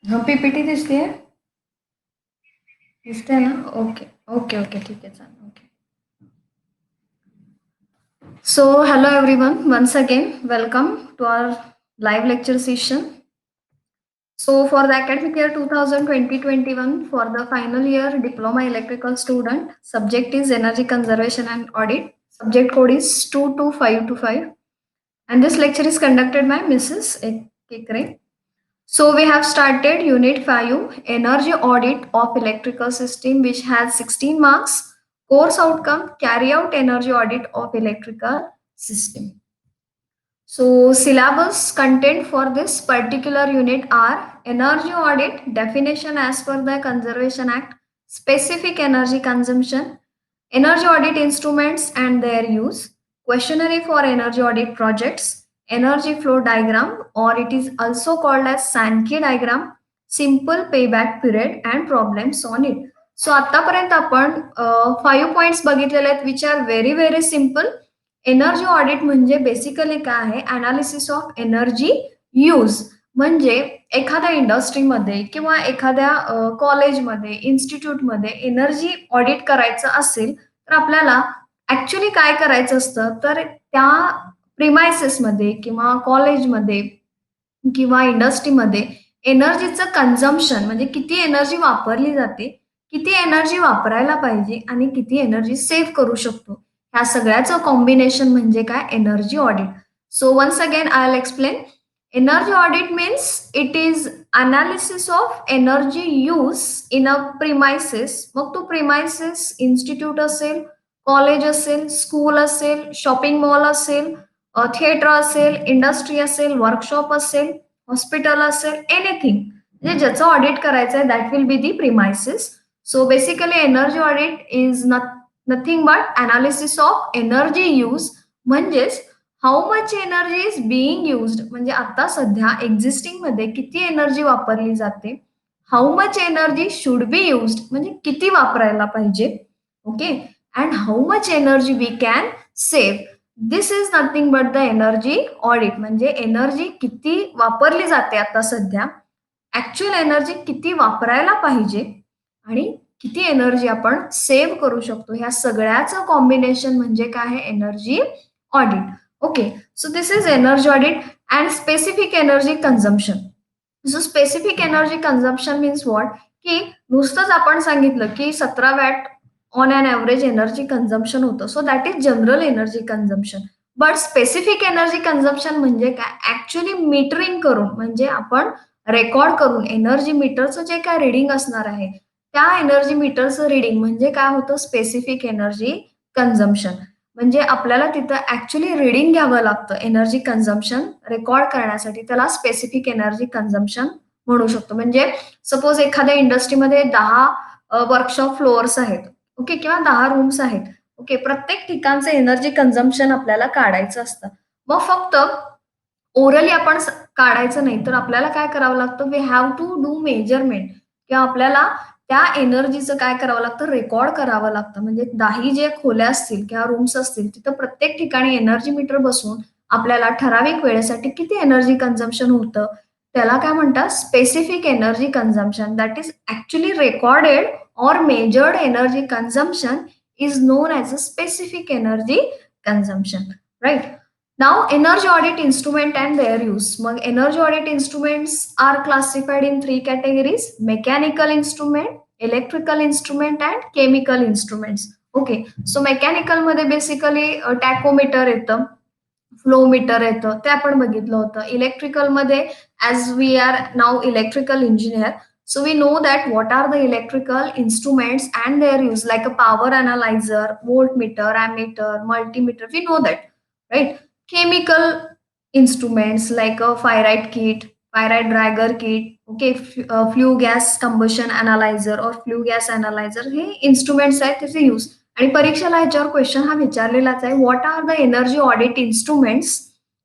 हाँ पीपीटी दिसते है दिसते है ना ओके ओके ओके ठीक है चालेल okay so hello everyone once again welcome to our live lecture session so for the academic year 2020-21 for the final year diploma electrical student subject is energy conservation and audit subject code is 22525 and this lecture is conducted by Mrs. Kekre. So we have started Unit 5 Energy Audit of Electrical System which has 16 marks. Course outcome Carry out energy audit of electrical system. So syllabus content for this particular unit are energy audit definition as per the Conservation Act, specific energy consumption, energy audit instruments and their use, questionnaire for energy audit projects, energy flow diagram or it is also called as Sankey diagram, simple payback period and problems on it. So आतापर्यंत आपण 5 points बघितलेले आहेत which are very very simple. Energy audit म्हणजे basically काय आहे analysis of energy use म्हणजे एखाद्या इंडस्ट्रीमध्ये किंवा एखाद्या कॉलेजमध्ये इन्स्टिट्यूटमध्ये एनर्जी ऑडिट करायचं असेल तर आपल्याला ऍक्च्युली काय करायचं असतं तर त्या प्रिमायसेसमध्ये किंवा कॉलेजमध्ये किंवा इंडस्ट्रीमध्ये एनर्जीचं कन्झम्पशन म्हणजे किती एनर्जी वापरली जाते, किती एनर्जी वापरायला पाहिजे आणि किती एनर्जी सेव्ह करू शकतो. ह्या सगळ्याचं कॉम्बिनेशन म्हणजे काय energy audit. So once again I will explain. Energy audit means it is analysis of energy use in a premises. मग तो प्रिमायसेस इन्स्टिट्यूट असेल, कॉलेज असेल, स्कूल असेल, शॉपिंग मॉल असेल, थिएटर असेल, इंडस्ट्री असेल, वर्कशॉप असेल, हॉस्पिटल असेल, एनिथिंग म्हणजे ज्याचं ऑडिट करायचं आहे that will be the premises. So basically energy audit is nothing but analysis of energy use म्हणजेच how much energy is being used म्हणजे आता सध्या एक्झिस्टिंग मध्ये किती एनर्जी वापरली जाते, how much energy should be used म्हणजे किती वापरायला पाहिजे, okay, and how much energy we can save. This is nothing but the energy audit म्हणजे एनर्जी किती वापरली जाते आता सध्या, ऍक्च्युअल एनर्जी किती वापरायला पाहिजे आणि किती एनर्जी आपण सेव्ह करू शकतो ह्या सगळ्याचं कॉम्बिनेशन म्हणजे काय आहे energy audit. Okay, so this is energy audit and specific energy consumption. So specific energy consumption means what की नुसतंच आपण सांगितलं की 17 watt on an average energy consumption होतं so that is general energy consumption. But specific energy consumption म्हणजे काय actually metering करून म्हणजे आपण रेकॉर्ड करून एनर्जी मीटरचं जे काय रिडिंग असणार आहे त्या एनर्जी मीटरचं रिडिंग म्हणजे काय होतं स्पेसिफिक एनर्जी कन्झम्पशन. म्हणजे आपल्याला तिथं ऍक्च्युअली रिडिंग घ्यावं लागतं एनर्जी कन्झम्पशन रेकॉर्ड करण्यासाठी त्याला स्पेसिफिक एनर्जी कन्झम्पशन म्हणू शकतो. म्हणजे सपोज एखाद्या इंडस्ट्रीमध्ये 10 वर्कशॉप फ्लोअर्स आहेत, ओके, किंवा 10 रूम्स आहेत, ओके, प्रत्येक ठिकाणचं एनर्जी कन्झम्पशन आपल्याला काढायचं असतं. मग फक्त ओरली आपण काढायचं नाही तर आपल्याला काय करावं लागतं we have to do measurement किंवा आपल्याला त्या एनर्जीचं काय करावं लागतं रेकॉर्ड करावं लागतं. म्हणजे 10 जे खोल्या असतील किंवा रूम्स असतील तिथं प्रत्येक ठिकाणी एनर्जी मीटर बसवून आपल्याला ठराविक वेळेसाठी किती एनर्जी कन्झम्पशन होतं त्याला काय म्हणतात specific energy consumption. That is actually recorded or measured energy consumption is known as a specific energy consumption, right? Now energy audit instrument and their use. मग energy audit instruments are classified in 3 categories: mechanical instrument, electrical instrument and chemical instruments. Okay, so mechanical मध्ये basically टॅकोमीटर येतं, flow meter येतं ते आपण बघितलं होतं. Electrical मध्ये as we are now electrical engineer so we know that what are the electrical instruments and their use like a power analyzer, voltmeter, ammeter, multimeter, we know that, right? Chemical instruments like a Fyrite kit, Fyrite dragger kit, okay, flue gas combustion analyzer or flue gas analyzer हे instruments आहेत त्याचे use. आणि परीक्षेला ह्याच्यावर question हा विचारलेलाच आहे what are the energy audit instruments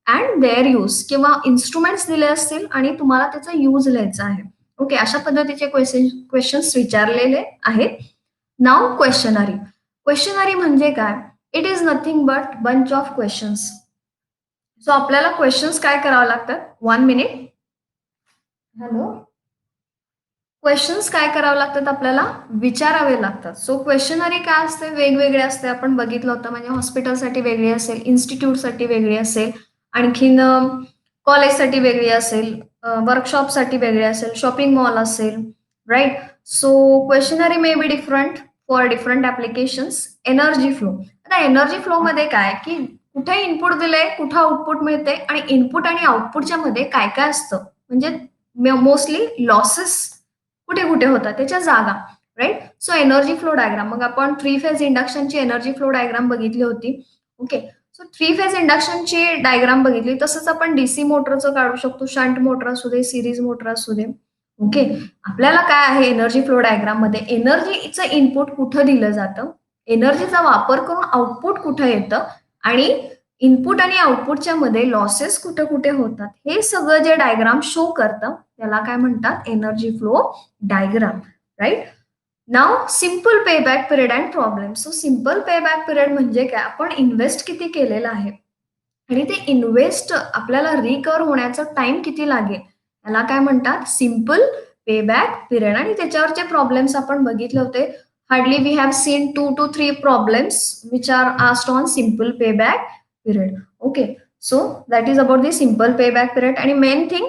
and their use किंवा इन्स्ट्रुमेंट्स दिले असतील आणि तुम्हाला त्याचा यूज लिहायचा आहे. ओके, अशा पद्धतीचे क्वेश्चन्स विचारलेले आहेत. नाव क्वेश्चनरी. क्वेश्चनरी म्हणजे काय it is nothing but bunch of questions. So आपल्याला क्वेश्चन्स काय करावं लागतात 1 मिनिट. हॅलो, क्वेश्चन्स काय करावे लागतात आपल्याला विचारावे लागतात. सो क्वेश्चनरी काय असते वेगवेगळे असते. आपण बघितलं होतं म्हणजे हॉस्पिटलसाठी वेगळी असेल, इन्स्टिट्यूटसाठी वेगळी असेल, आणखीन कॉलेजसाठी वेगळी असेल, वर्कशॉपसाठी वेगळी असेल, शॉपिंग मॉल असेल, right? So questionnaire may be different for different applications. Energy flow. आता एनर्जी फ्लोमध्ये काय की कुठे इनपुट दिलंय, कुठं आउटपुट मिळते आणि इनपुट आणि आउटपुटच्या मध्ये काय काय असतं म्हणजे मोस्टली लॉसेस कुठे कुठे होतात त्याच्या जागा, right? So energy flow diagram मग आपण थ्री फेज इंडक्शनची एनर्जी फ्लो डायग्राम बघितली होती. ओके. सो थ्री फेज इंडक्शनची डायग्राम बघितली तसंच आपण डीसी मोटरचं काढू शकतो. शंट मोटर असू दे, सिरीज मोटर असू दे. ओके. आपल्याला काय आहे एनर्जी फ्लो डायग्राम मध्ये एनर्जीचं इनपुट कुठं दिलं जातं, एनर्जीचा वापर करून आउटपुट कुठं येतं आणि इनपुट आणि आउटपुटच्या मध्ये लॉसेस कुठे कुठे होतात हे सगळं जे डायग्राम शो करतं त्याला काय म्हणतात energy flow diagram, right? Now simple payback period and problem. So simple payback period म्हणजे काय आपण इन्व्हेस्ट किती केलेलं आहे आणि ते इन्व्हेस्ट आपल्याला रिकवर होण्याचा टाइम किती लागेल याला काय म्हणतात सिंपल पेबॅक पिरियड. आणि त्याच्यावरचे प्रॉब्लेम्स आपण बघितले होते. Hardly we have seen 2 to 3 problems which are asked on simple payback period. Okay, so that is about the simple payback period. आणि main thing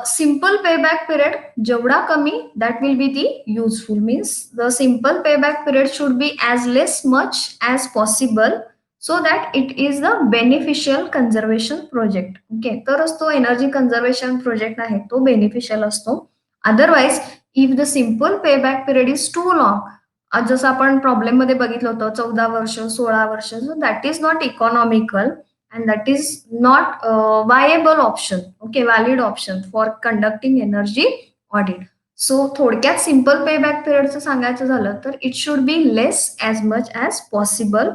simple payback period जेवढा कमी that will be the useful means the simple payback period should be as less much as possible so that it is the beneficial conservation project. Okay, तरच तो energy conservation project आहे तो beneficial असतो. Otherwise if the simple payback period is too long जसं आपण problem मध्ये बघितलं होतं 14 वर्ष 16 वर्ष so that is not economical and that is not a viable option, okay, valid option for conducting energy audit. So थोडक्यात simple payback पिरियडचं सांगायचं झालं तर it should be less as much as possible.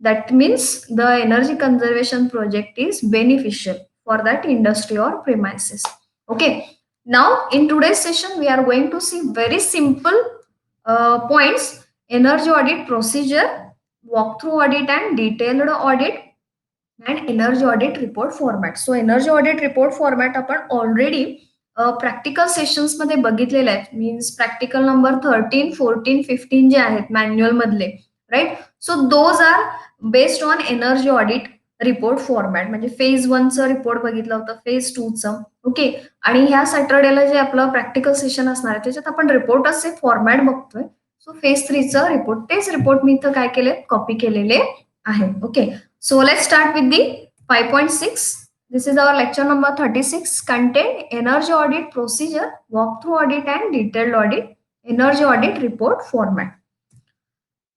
That means the energy conservation project is beneficial for that industry or premises. Okay, now in today's session we are going to see very simple points. Energy audit procedure, walk through audit and detailed audit and energy audit report format. So energy audit report format आपण already practical sessions मध्ये बघितलेले आहेत. Means practical number 13, 14, 15 जे आहेत manual मधले, right? So those are based on energy audit report format. म्हणजे phase 1चं report बघितलं होतं, फेज 2चं. ओके, आणि ह्या सॅटर्डेला जे आपलं प्रॅक्टिकल सेशन असणार आहे त्याच्यात आपण रिपोर्ट असे फॉर्मॅट बघतोय. सो फेज 3चं रिपोर्ट तेच रिपोर्ट मी इथं काय केले कॉपी केलेले आहे. Okay, so let's start with the 5.6. This is our lecture number 36. Content, energy audit procedure, walkthrough audit and detailed audit, energy audit report format.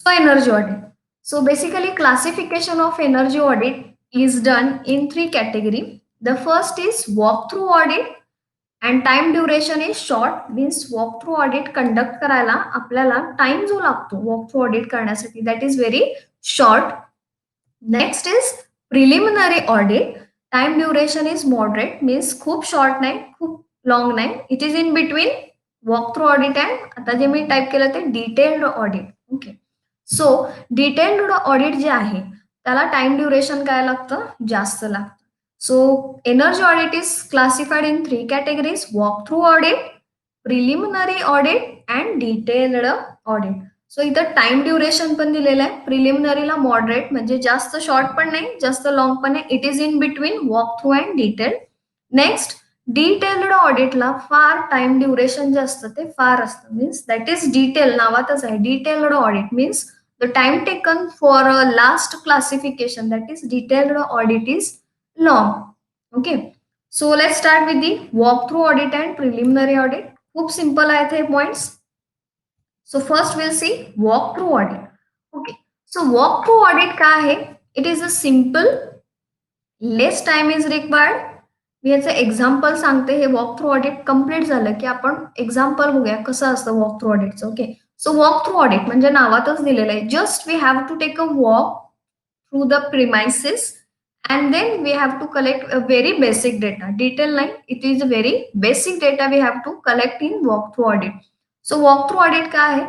So energy audit. So basically classification of energy audit is done in three category. The first is walkthrough audit and time duration is short means walkthrough audit conduct करायला आपल्याला time जो लागतो walkthrough audit करण्यासाठी that is very short. Next is preliminary audit. Time duration is moderate means खूप short नाही खूप long नाही. It is in between walk through audit and आता जे मी टाईप केलं ते detailed audit. Okay, so detailed audit जे आहे त्याला टाइम ड्युरेशन काय लागतं जास्त लागतं. So energy audit is classified in 3 categories: walk through audit, preliminary audit and detailed audit. So इथं टाइम ड्युरेशन पण दिलेलं आहे. प्रिलिमिनरीला मॉडरेट म्हणजे जास्त शॉर्ट पण नाही जास्त लॉंग पण नाही. It is in between walk through and detail. Next detailed ऑडिटला फार टाइम ड्युरेशन जे असतं ते फार असतं मीन्स दॅट इज डिटेल नावातच आहे. Detailed audit means the time taken for a last classification that is detailed audit is long. Okay, so let start with the walk through audit and preliminary audit. खूप simple आहेत हे points. So first we'll see walkthrough audit. Okay, so walkthrough audit काय आहे? It is a simple, less time is required. मी याचं example सांगते. हे walk through audit complete झालं की आपण एक्झाम्पल बघूया कसं असतं वॉक थ्रू ऑडिटचं. Okay, so walk through audit म्हणजे नावातच दिलेलं आहे. Just we have to take a walk through the premises and then we have to collect a very basic data. Detail line, it is a very basic data we have to collect in walkthrough audit. So walk through audit काय आहे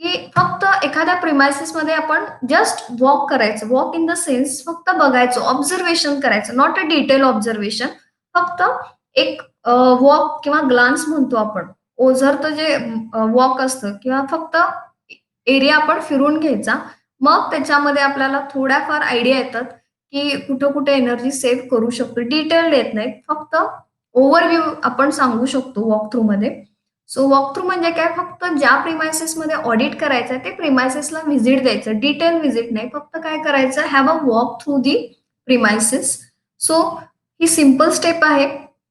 की फक्त एखाद्या premises मध्ये आपण just walk करायचं. Walk in the sense फक्त बघायचं, ऑब्झर्वेशन करायचं, नॉट अ डिटेल ऑब्झर्वेशन. फक्त एक वॉक किंवा ग्लान्स म्हणतो आपण, ओझरचं जे वॉक असतं किंवा फक्त एरिया आपण फिरून घ्यायचा. मग त्याच्यामध्ये आपल्याला थोड्याफार आयडिया येतात, की कुठे-कुठे एनर्जी सेव्ह करू शकतो. डिटेल्ड येत नाहीत. फक्त ओव्हरव्ह्यू आपण सांगू शकतो वॉक थ्रूमध्ये. सो वॉक थ्रू म्हणजे काय? फक्त ज्या प्रिमाइसेसमध्ये ऑडिट करायचं आहे, ते प्रिमाइसेसला व्हिजिट द्यायचं. डिटेल व्हिजिट नाही. फक्त काय करायचं? Have a walk through the premises. So he simple step आहे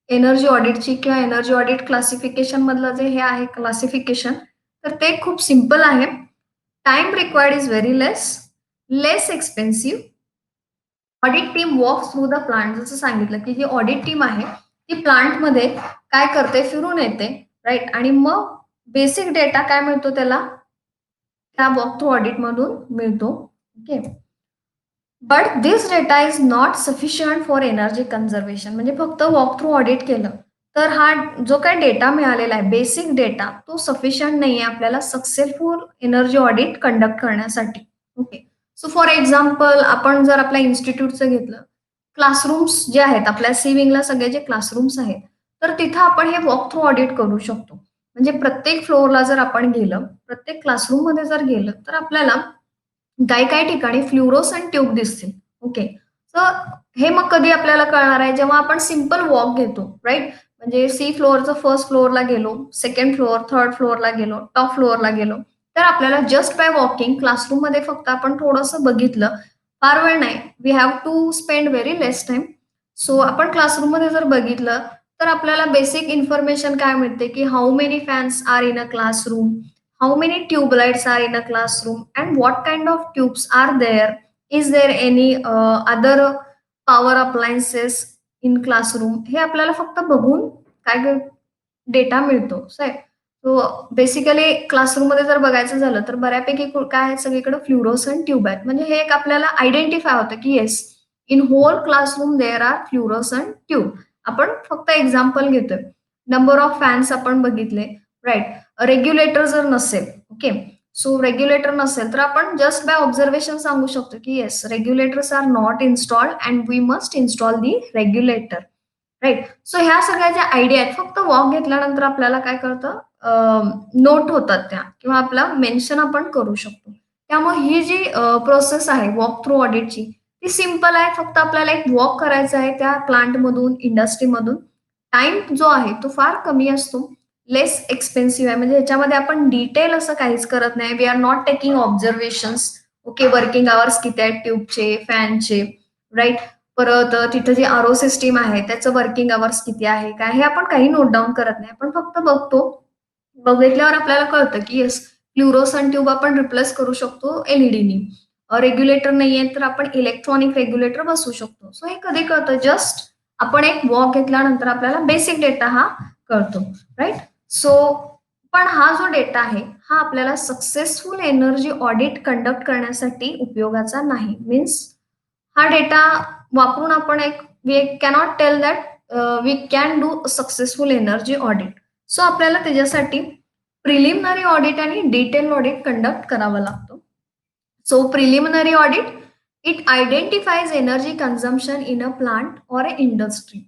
एनर्जी ऑडिटची किंवा एनर्जी ऑडिट क्लासिफिकेशन मधलं जे हे आहे क्लासिफिकेशन, तर ते खूप सिंपल आहे. Time required is very less expensive. Audit team walks through the plant जसं सांगितलं, की जी ऑडिट टीम आहे, ती प्लांटमध्ये काय करते? फिरून येते, राइट? आणि मग बेसिक डेटा काय मिळतो त्याला? त्या वॉक थ्रू ऑडिटमधून मिळतो. Okay. But this data is not sufficient for energy conservation. म्हणजे फक्त वॉक थ्रू ऑडिट केलं, तर हा जो काही डेटा मिळालेला आहे, बेसिक डेटा, तो सफिशियंट नाहीये आपल्याला सक्सेसफुल एनर्जी ऑडिट कंडक्ट करण्यासाठी. ओके. सो फॉर एक्झाम्पल आपण जर आपल्या इन्स्टिट्यूटचं घेतलं, क्लासरूम्स जे आहेत, आपल्या सी सगळे जे क्लासरूम्स आहेत, तर तिथं आपण हे वॉक थ्रू ऑडिट करू शकतो. म्हणजे प्रत्येक फ्लोअरला जर आपण गेलं, प्रत्येक क्लासरूममध्ये जर गेलं, तर आपल्याला काही-काही ठिकाणी फ्लुरोसंट ट्यूब दिसतील. ओके. तर हे मग कधी आपल्याला कळणार आहे, जेव्हा आपण सिंपल वॉक घेतो, राइट? म्हणजे सी फ्लोअरचं फर्स्ट फ्लोअरला गेलो, सेकंड फ्लोअर, थर्ड फ्लोअरला गेलो, टॉप फ्लोअरला गेलो, तर आपल्याला जस्ट बाय वॉकिंग क्लासरूममध्ये फक्त आपण थोडंसं बघितलं, फार वेळ नाही. We have to spend very less time. So आपण क्लासरूममध्ये जर बघितलं, तर आपल्याला बेसिक इन्फॉर्मेशन काय मिळते, की how many fans are in a classroom, how many tube lights are in a classroom, and what kind of tubes are there, is there any other power appliances in classroom, हे आपल्याला फक्त बघून काय data मिळतो. So basically क्लासरूममध्ये जर बघायचं झालं तर बऱ्यापैकी काय आहे, सगळीकडे फ्लुरोसंट ट्यूब आहेत. म्हणजे हे एक आपल्याला आयडेंटिफाय होतं की yes, in whole classroom there are fluorescent tube. आपण फक्त एक्झाम्पल घेतोय. नंबर ऑफ फॅन्स आपण बघितले, राइट? रेग्युलेटर जर नसेल, ओके. सो रेग्युलेटर नसेल तर आपण जस्ट बाय ऑब्झर्वेशन सांगू शकतो की yes, regulators are not installed and we must install the regulator, right? So ह्या सगळ्या ज्या आयडिया आहेत, फक्त वॉक घेतल्यानंतर आपल्याला काय कळतं, नोट होतात त्या किंवा आपला मेन्शन आपण करू शकतो. त्यामुळे ही जी प्रोसेस आहे वॉक थ्रू ऑडिटची, ती सिंपल आहे. फक्त आपल्याला एक वॉक करायचा आहे त्या प्लांटमधून, इंडस्ट्रीमधून. टाईम जो आहे तो फार कमी असतो. लेस एक्सपेन्सिव्ह आहे. म्हणजे ह्याच्यामध्ये आपण डिटेल असं काहीच करत नाही. We are not taking observations. Okay, working hours किती आहेत ट्यूबचे, फॅनचे, राइट? परत तिथं जी आर-ओ सिस्टम आहे, त्याचं वर्किंग अवर्स किती आहे, काय हे आपण काही नोट डाउन करत नाही. आपण फक्त बघतो. बघितल्यावर आपल्याला कळतं, की येस, फ्लुरोसंट ट्यूब आपण रिप्लेस करू शकतो एल-ई-डीनी. रेग्युलेटर नाहीये तर आपण इलेक्ट्रॉनिक रेग्युलेटर बसवू शकतो. सो हे कधी कळतं? जस्ट आपण एक वॉक घेतल्यानंतर आपल्याला बेसिक डेटा हा कळतो, राइट? सो पण हा जो डेटा आहे, हा आपल्याला सक्सेसफुल एनर्जी ऑडिट कंडक्ट करण्यासाठी उपयोगाचा नाही. मीन्स हा डेटा वापरून आपण एक we cannot tell that we can do successful energy audit. So आपल्याला त्याच्यासाठी प्रिलिमिनरी ऑडिट आणि डिटेल ऑडिट कंडक्ट करावा लागतो. So preliminary audit, it identifies energy consumption in a plant or a industry.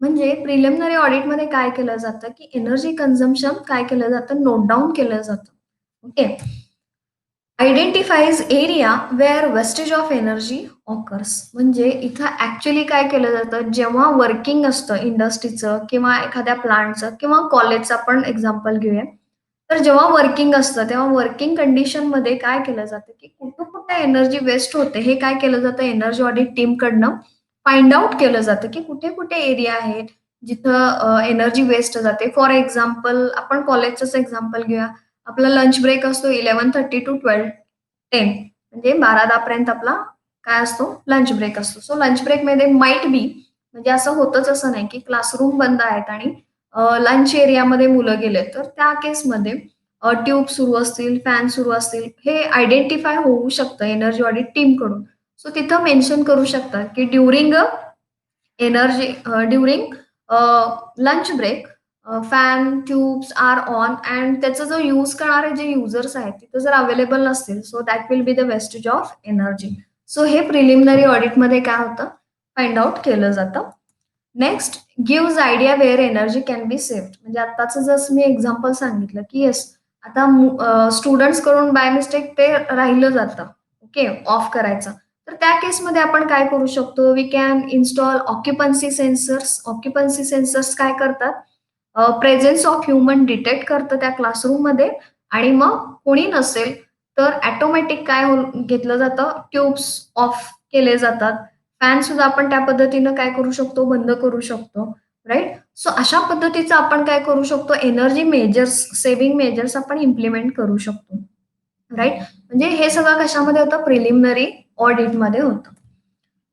म्हणजे प्रिलिमिनरी ऑडिटमध्ये काय केलं जातं, की एनर्जी कन्झम्पशन काय केलं जातं, नोट डाउन केलं जातं. Okay. Identifies area where wastage of energy occurs. म्हणजे इथं ॲक्चुअली काय केलं जातं, जेव्हा वर्किंग असतं इंडस्ट्रीचं किंवा एखाद्या प्लांटचं किंवा कॉलेजचं आपण एक्झाम्पल घेऊया. तर जेव्हा वर्किंग असतं, तेव्हा वर्किंग कंडिशनमध्ये काय केलं जातं, की कुठे-कुठे एनर्जी वेस्ट होते, हे काय केलं जातं एनर्जी ऑडिट टीमकडनं फाइंड आउट केलं जातं, की कुठे-कुठे एरिया आहेत, जिथं एनर्जी वेस्ट जाते. फॉर एक्झाम्पल आपण कॉलेजचंच एक्झाम्पल घेऊया. आपला लंच ब्रेक असतो 11:30 टू 12:10, म्हणजे 12:10 पर्यंत आपला काय असतो, लंच ब्रेक असतो. सो लंच ब्रेकमध्ये माईट बी, म्हणजे असं होतंच असं नाही, की क्लासरूम बंद आहेत आणि लंच एरियामध्ये मुलं गेलेत. तर त्या केसमध्ये ट्यूब सुरू असतील, फॅन सुरू असतील, हे आयडेंटिफाय होऊ शकतं एनर्जी ऑडिट टीमकडून. सो तिथं मेन्शन करू शकतात, की during energy during lunch break fan tubes are on and त्याचा जो यूज करणारे जे युजर्स आहेत तिथं जर अवेलेबल नसतील, so that will be the wastage of energy. So हे प्रिलिमिनरी ऑडिटमध्ये काय होतं, फाइंड आउट केलं जातं. Next gives idea where energy can be saved. म्हणजे आताच जसं मी एक्झाम्पल सांगितलं की येस, आता स्टुडंट्स कडून बाय मिस्टेक ते राहिलं जातं, ओके, ऑफ करायचं. तर त्या केसमध्ये आपण काय करू शकतो, we can install occupancy sensors. Occupancy sensors काय करतात, प्रेझेन्स ऑफ ह्युमन डिटेक्ट करतं त्या क्लासरूममध्ये, आणि मग कोणी नसेल तर ऑटोमॅटिक काय घेतलं जातं, ट्यूब्स ऑफ केले जातात. फॅन सुद्धा आपण त्या पद्धतीनं काय करू शकतो, बंद करू शकतो. राइट. सो अशा पद्धतीचं आपण काय करू शकतो, एनर्जी मेजर्स, सेव्हिंग मेजर्स आपण इम्प्लिमेंट करू शकतो. राइट. म्हणजे हे सगळं कशामध्ये होतं, प्रिलिमिनरी ऑडिटमध्ये होतं.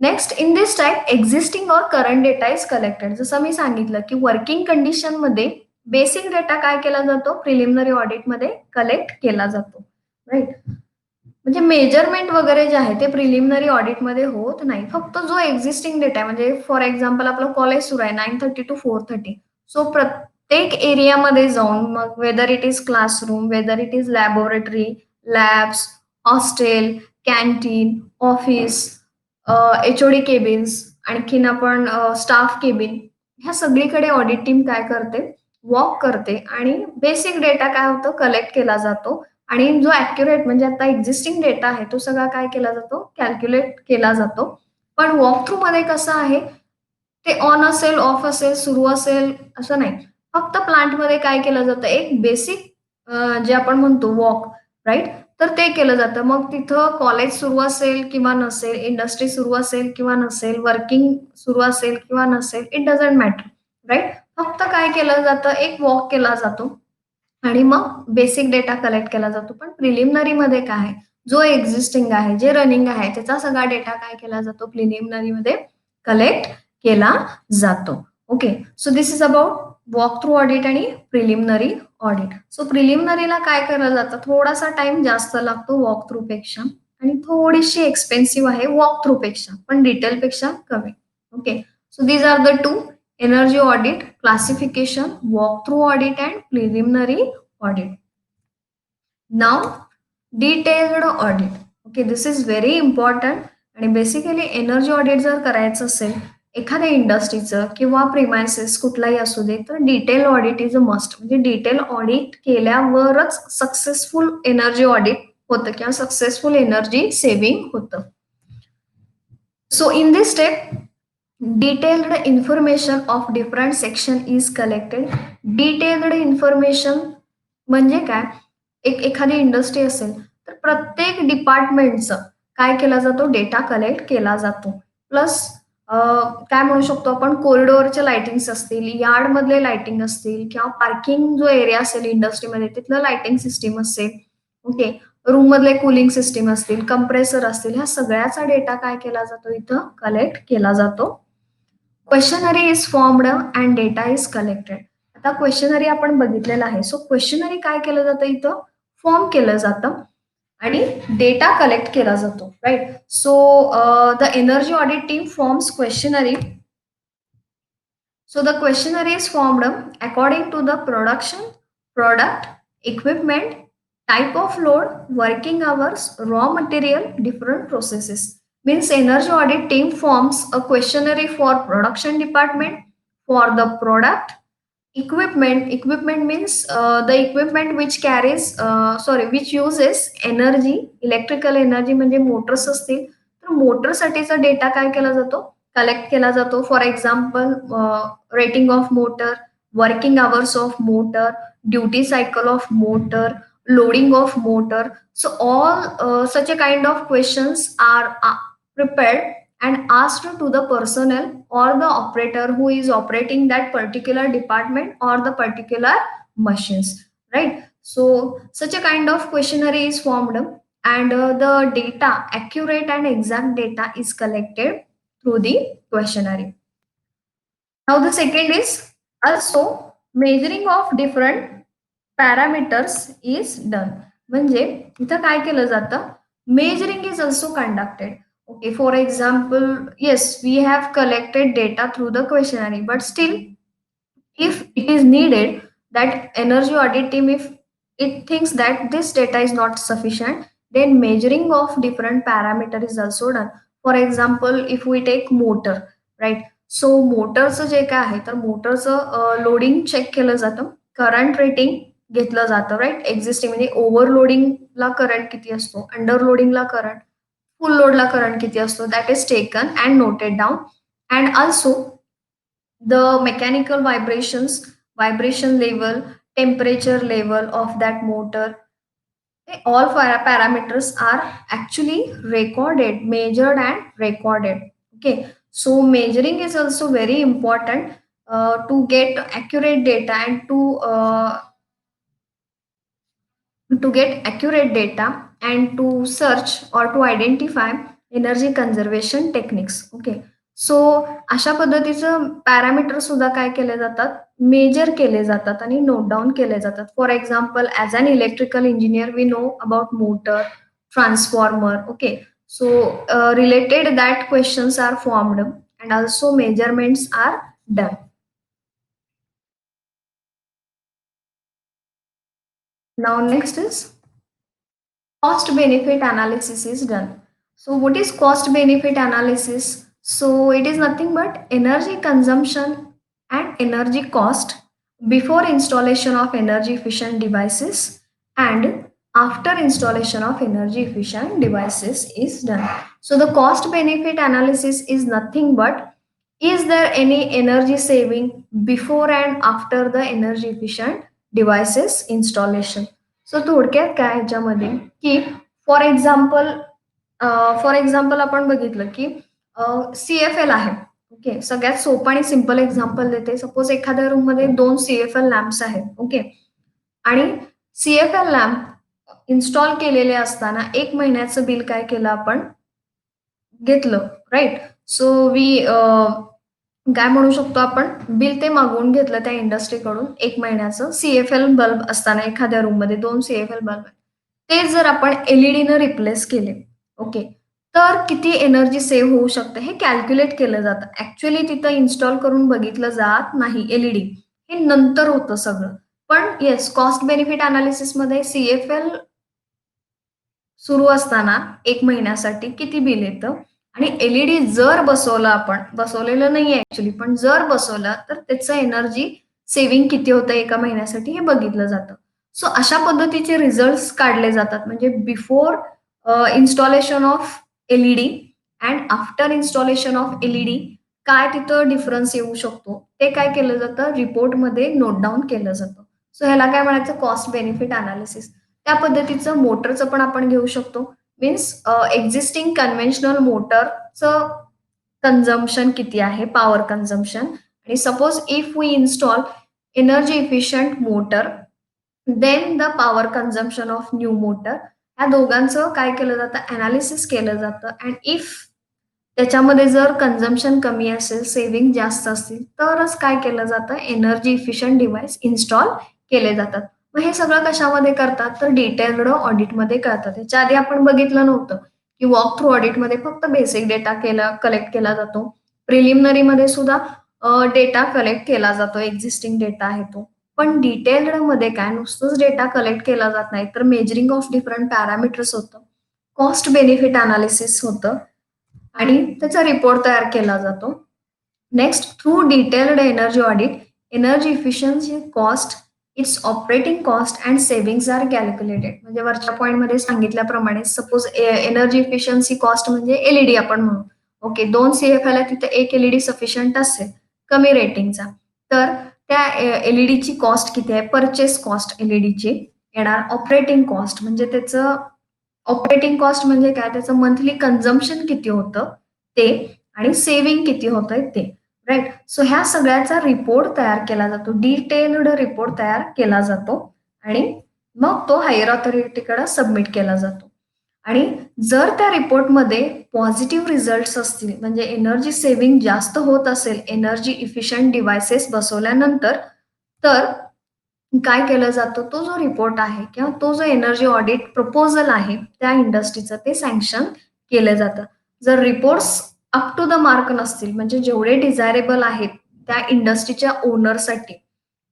Next, in this type existing और करंट डेटा इज कलेक्टेड. जसं मी सांगितलं की वर्किंग कंडिशनमध्ये बेसिक डेटा काय केला जातो, प्रिलिमिनरी ऑडिटमध्ये कलेक्ट केला जातो. राइट. म्हणजे मेजरमेंट वगैरे जे आहे ते प्रिलिमिनरी ऑडिटमध्ये होत नाही. फक्त जो एक्झिस्टिंग डेटा आहे, म्हणजे फॉर एक्झाम्पल आपलं कॉलेज सुरू आहे 9:30 टू 4:30. सो प्रत्येक एरियामध्ये जाऊन, मग whether it is classroom, whether it is laboratory, labs, hostel, canteen, office, HOD cabins, आणखीन आपण स्टाफ केबिन, ह्या सगळीकडे ऑडिट टीम काय करते, वॉक करते आणि बेसिक डेटा काय होतं, कलेक्ट केला जातो. आणि जो ॲक्युरेट म्हणजे आता एक्झिस्टिंग डेटा आहे, तो सगळा काय केला जातो, कॅल्क्युलेट केला जातो. पण वॉक थ्रूमध्ये कसं आहे, ते ऑन असेल, ऑफ असेल, सुरू असेल असं नाही. फक्त प्लांटमध्ये काय केलं जातं, एक बेसिक जे आपण म्हणतो वॉक, राइट? तर ते केलं जातं. मग तिथं कॉलेज सुरू असेल किंवा नसेल, इंडस्ट्री सुरू असेल किंवा नसेल, वर्किंग सुरू असेल किंवा नसेल, इट डझंट मॅटर, राइट? फक्त काय केलं जातं, एक वॉक केला जातो आणि मग बेसिक डेटा कलेक्ट केला जातो. पण प्रिलिमिनरीमध्ये काय आहे, जो एक्झिस्टिंग आहे, जे रनिंग आहे, त्याचा सगळा डेटा काय केला जातो, प्रिलिमिनरीमध्ये कलेक्ट केला जातो. Okay. So this is about walk through audit आणि प्रिलिमिनरी ऑडिट. सो प्रिलिमिनरीला काय केलं जातं, थोडासा टाइम जास्त लागतो वॉक थ्रू पेक्षा आणि थोडीशी एक्सपेन्सिव्ह आहे वॉक थ्रू पेक्षा, पण डिटेलपेक्षा कमी. Okay. So these are the two: energy audit, classification, walkthrough audit, and preliminary audit. Now, detailed audit. Okay, this is very important. आणि बेसिकली एनर्जी ऑडिट जर करायचं असेल एखाद्या इंडस्ट्रीचं किंवा प्रिमायसेस कुठलाही असू दे, तर detail audit is a must. म्हणजे डिटेल ऑडिट केल्यावरच सक्सेसफुल एनर्जी ऑडिट होतं किंवा सक्सेसफुल एनर्जी सेव्हिंग होतं. So in this step detailed information of different section is collected. Detailed information म्हणजे काय, एखादी इंडस्ट्री असेल तर प्रत्येक डिपार्टमेंटचं काय केला जातो, डेटा कलेक्ट केला जातो. प्लस काय म्हणू शकतो आपण, कॉरिडोरचे लाइटिंग्स असतील, यार्ड मधले लाइटिंग असतील किंवा पार्किंग जो एरिया असेल इंडस्ट्रीमध्ये तिथलं लाइटिंग सिस्टीम असेल, ओके, रूम मधले कूलिंग सिस्टीम असतील, कंप्रेसर असतील, ह्या सगळ्याचा डेटा काय केला जातो, इथं कलेक्ट केला जातो. Questionnaire is formed and data is collected. आता क्वेश्चनरी आपण बघितलेलं आहे. सो क्वेश्चनरी काय केलं जातं, इथं फॉर्म केलं जातं आणि डेटा कलेक्ट केला जातो. Right. So the energy audit team forms questionnaire. So the questionnaire is formed according to the production, product, equipment, type of load, working hours, raw material, different processes. Means energy audit team forms a questionnaire for production department, for the product, equipment means the equipment which carries which uses energy, electrical energy म्हणजे Motors असतील तर मोटरसाठीचा data काय केला जातो, collect केला जातो. For example rating of motor, working hours of motor, duty cycle of motor, loading of motor. So all such a kind of questions are prepared and asked to the personnel or the operator who is operating that particular department or the particular machines, right? So such a kind of questionnaire is formed and the data, accurate and exact data is collected through the questionnaire. Now the second is also measuring of different parameters is done. म्हणजे इथं काय केलं जातं, measuring is also conducted. Okay, for example, yes, we have collected data through the questionnaire, but still, if it is needed, that energy audit team, if it thinks that this data is not sufficient, then measuring of different parameter is also done. For example, if we take motor, right? So मोटरचं जे काय आहे, तर मोटरचं loading check केलं जातं. Current rating घेतलं जातं, right? Existing म्हणजे ओव्हरलोडिंगला करंट किती असतो, अंडर लोडिंगला करंट, फुल लोडला करंट किती असतो, that is taken and noted down. And also the mechanical vibrations, vibration level, temperature level of that motor, all parameters are actually recorded, measured and recorded. Okay, so measuring is also very important to get accurate data and to search or to identify energy conservation techniques. Okay. So अशा पद्धतीचं parameter सुद्धा काय केले जातात, major केले जातात आणि note down केले जातात. For example, as an electrical engineer we know about motor, transformer. Okay. So related that questions are formed and also measurements are done. Now next is cost benefit analysis is done. So what is cost benefit analysis? So it is nothing but energy consumption and energy cost before installation of energy efficient devices and after installation of energy efficient devices is done. So the cost benefit analysis is nothing but is there any energy saving before and after the energy efficient devices installation. So थोडक्यात काय ह्याच्यामध्ये, की for example for example आपण बघितलं की C-F-L आहे. Okay. सगळ्यात सोपं आणि सिंपल एक्झाम्पल देते. सपोज एखाद्या रूममध्ये 2 सी-एफ-एल लॅम्प्स आहेत. ओके. आणि सी-एफ-एल लॅम्प इन्स्टॉल केलेले असताना 1 महिन्याचं बिल काय केलं आपण घेतलं, राइट? सो काय म्हणू शकतो आपण, बिल ते मागवून घेतलं त्या इंडस्ट्रीकडून 1 महिन्याचं. सी-एफ-एल बल्ब असताना एखाद्या रूममध्ये 2 सी-एफ-एल बल्ब आहेत. ते जर आपण एल-ई-डीनं रिप्लेस केले, ओके, तर किती एनर्जी सेव्ह होऊ शकते हे कॅल्क्युलेट केलं जातं. ॲक्चुअली तिथं इन्स्टॉल करून बघितलं जात नाही एल-ई-डी. हे नंतर होतं सगळं. पण येस, कॉस्ट बेनिफिट एनालिसिसमध्ये सी-एफ-एल सुरू असताना 1 महिन्यासाठी किती बिल येतं आणि एल-ई-डी जर बसवलं आपण, बसवलेलं नाहीये ॲक्चुअली, पण जर बसवलं तर त्याचं एनर्जी सेव्हिंग किती होतं एका महिन्यासाठी हे बघितलं जातं. सो अशा पद्धतीचे रिझल्ट्स काढले जातात. म्हणजे before installation of LED and after installation of LED काय तिथं डिफरन्स येऊ शकतो, ते काय केलं जातं, रिपोर्टमध्ये नोट डाउन केलं जातं. सो ह्याला काय म्हणायचं, कॉस्ट बेनिफिट एनालिसिस. त्या पद्धतीचं मोटरचं पण आपण घेऊ शकतो. मीन्स एक्झिस्टिंग कन्व्हेन्शनल मोटरचं कन्झम्पशन किती आहे, पॉवर कन्झम्पशन, आणि suppose if we install energy efficient motor, then the power consumption of new motor. ह्या दोघांचं काय केलं जातं, एनालिसिस केलं जातं. अँड इफ त्याच्यामध्ये जर कन्झम्पशन कमी असेल, सेव्हिंग जास्त असतील, तरच काय केलं जातं, एनर्जी इफिशियंट डिव्हाइस इन्स्टॉल केले जातात. मग हे सगळं कशामध्ये करतात, तर डिटेल्ड ऑडिटमध्ये करतात. ह्याच्या आधी आपण बघितलं नव्हतं, की वॉक थ्रू ऑडिटमध्ये फक्त बेसिक डेटा कलेक्ट केला जातो. प्रिलिमिनरीमध्ये सुद्धा डेटा कलेक्ट केला जातो, एक्झिस्टिंग डेटा आहे तो. पण डिटेल्डमध्ये काय, नुसतंच डेटा कलेक्ट केला जात नाही, तर मेजरिंग ऑफ डिफरंट पॅरामीटर्स होतं. कॉस्ट बेनिफिट अनालिसिस होतं आणि त्याचा रिपोर्ट तयार केला जातो. Next, through detailed energy audit, energy efficiency cost, its operating cost and savings are calculated. म्हणजे वरच्या पॉइंटमध्ये सांगितल्याप्रमाणे सपोज एनर्जी इफिशियन्सी कॉस्ट म्हणजे एल-ई-डी आपण म्हणू. ओके, 2 सी-एफ-एल आहे, तिथे 1 एल-ई-डी सफिशियंट असेल कमी रेटिंगचा. तर त्या एल-ई-डीची कॉस्ट किती आहे, पर्चेस कॉस्ट एल-ई-डीची येणार. ऑपरेटिंग कॉस्ट म्हणजे त्याचं ऑपरेटिंग कॉस्ट म्हणजे काय? त्याचं मंथली कन्झम्पशन किती होतं ते आणि सेव्हिंग किती होतंय ते, राइट? सो ह्या सगळ्याचा रिपोर्ट तयार केला जातो. डिटेल्ड रिपोर्ट तयार केला जातो आणि मग तो हायर ऑथॉरिटीकडे सबमिट केला जातो. आणि जर त्या रिपोर्टमध्ये पॉझिटिव्ह रिझल्ट्स असतील, म्हणजे एनर्जी सेव्हिंग जास्त होत असेल, एनर्जी इफिशियंट डिव्हाइसेस बसवल्यानंतर, तर काय केलं जातं, तो जो रिपोर्ट आहे किंवा तो जो एनर्जी ऑडिट प्रपोजल आहे त्या इंडस्ट्रीचं, ते सँक्शन केलं जातं. जर reports up to the mark नसतील, म्हणजे जेवढे डिझायरेबल आहेत त्या इंडस्ट्रीच्या ओनरसाठी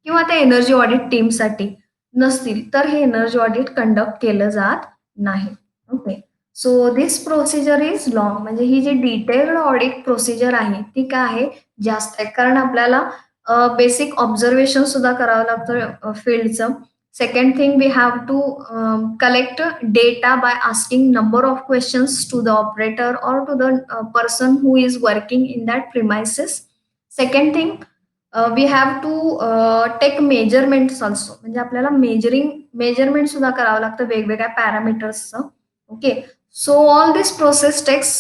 किंवा त्या एनर्जी ऑडिट टीमसाठी नसतील, तर हे एनर्जी ऑडिट कंडक्ट केलं जात नाही. Okay. So this procedure is long. म्हणजे ही जी डिटेल्ड ऑडिट प्रोसिजर आहे, ती काय आहे? जास्त आहे. कारण आपल्याला बेसिक ऑब्झर्वेशन सुद्धा करावं लागतं फील्डचं. Second thing we have to collect data by asking number of questions to the operator और to the person who is working in that premises. Second thing we have to take measurements also. म्हणजे आपल्याला measurement सुद्धा करावं लागतं वेगवेगळ्या पॅरामीटर्सचं. Okay. So all this process takes